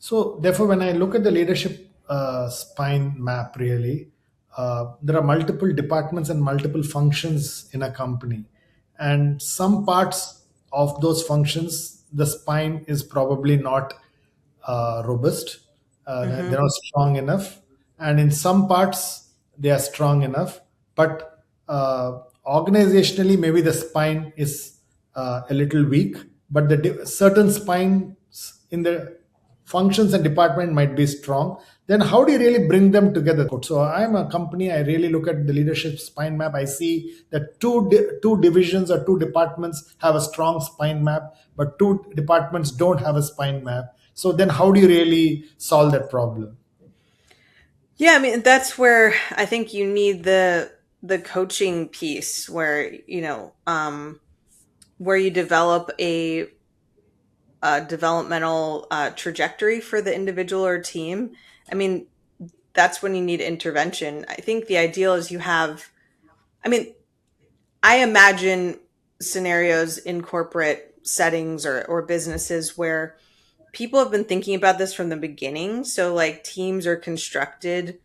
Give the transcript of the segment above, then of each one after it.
So, therefore, when I look at the leadership spine map, really, there are multiple departments and multiple functions in a company. And some parts of those functions, the spine is probably not robust, Mm-hmm. they're not strong enough. And in some parts, they are strong enough. But organizationally, maybe the spine is a little weak, but certain spines in the functions and department might be strong. Then how do you really bring them together? So I'm a company, I really look at the leadership spine map. I see that two divisions or two departments have a strong spine map, but two departments don't have a spine map. So then how do you really solve that problem? Yeah, I mean that's where I think you need the coaching piece where where you develop a developmental trajectory for the individual or team. I mean, that's when you need intervention. I think the ideal is you have. I mean, I imagine scenarios in corporate settings or businesses where people have been thinking about this from the beginning. So, like, teams are constructed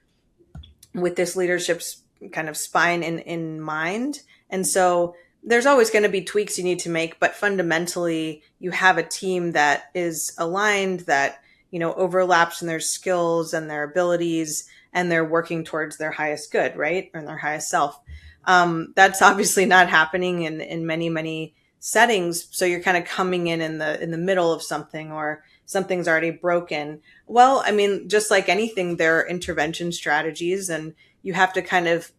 with this leadership's kind of spine in mind. And so, there's always going to be tweaks you need to make, but fundamentally, you have a team that is aligned, that, overlaps in their skills and their abilities, and they're working towards their highest good, right? Or their highest self. That's obviously not happening in many, many settings. So you're kind of coming in the middle of something, or something's already broken. Well, I mean, just like anything, there are intervention strategies, and you have to kind of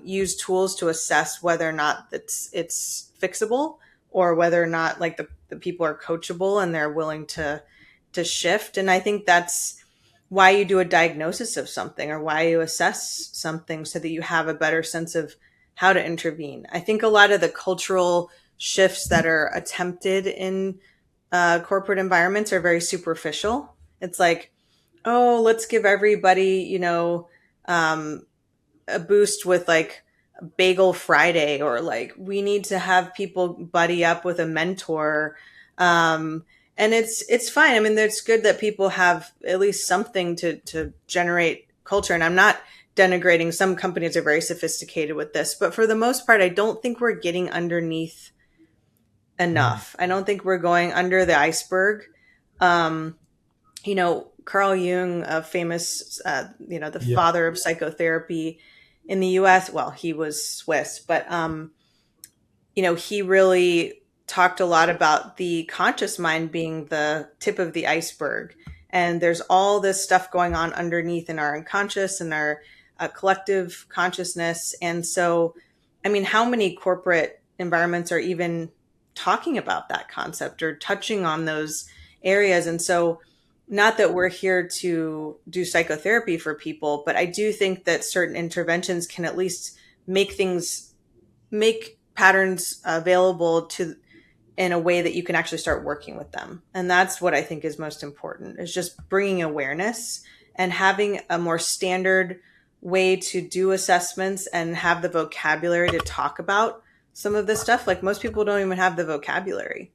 use tools to assess whether or not it's fixable, or whether or not like the people are coachable and they're willing to shift. And I think that's why you do a diagnosis of something, or why you assess something, so that you have a better sense of how to intervene. I think a lot of the cultural shifts that are attempted in corporate environments are very superficial. It's like, oh, let's give everybody, a boost with like Bagel Friday, or like we need to have people buddy up with a mentor. And it's fine. I mean, it's good that people have at least something to generate culture. And I'm not denigrating. Some companies are very sophisticated with this, but for the most part, I don't think we're getting underneath Hmm. enough. I don't think we're going under the iceberg. Um, Carl Jung, a famous, the Yeah. father of psychotherapy in the US. Well, he was Swiss, but, he really talked a lot about the conscious mind being the tip of the iceberg. And there's all this stuff going on underneath in our unconscious and our collective consciousness. And so, I mean, how many corporate environments are even talking about that concept or touching on those areas? And so, not that we're here to do psychotherapy for people, but I do think that certain interventions can at least make patterns available to in a way that you can actually start working with them. And that's what I think is most important, is just bringing awareness and having a more standard way to do assessments and have the vocabulary to talk about some of this stuff. Like, most people don't even have the vocabulary.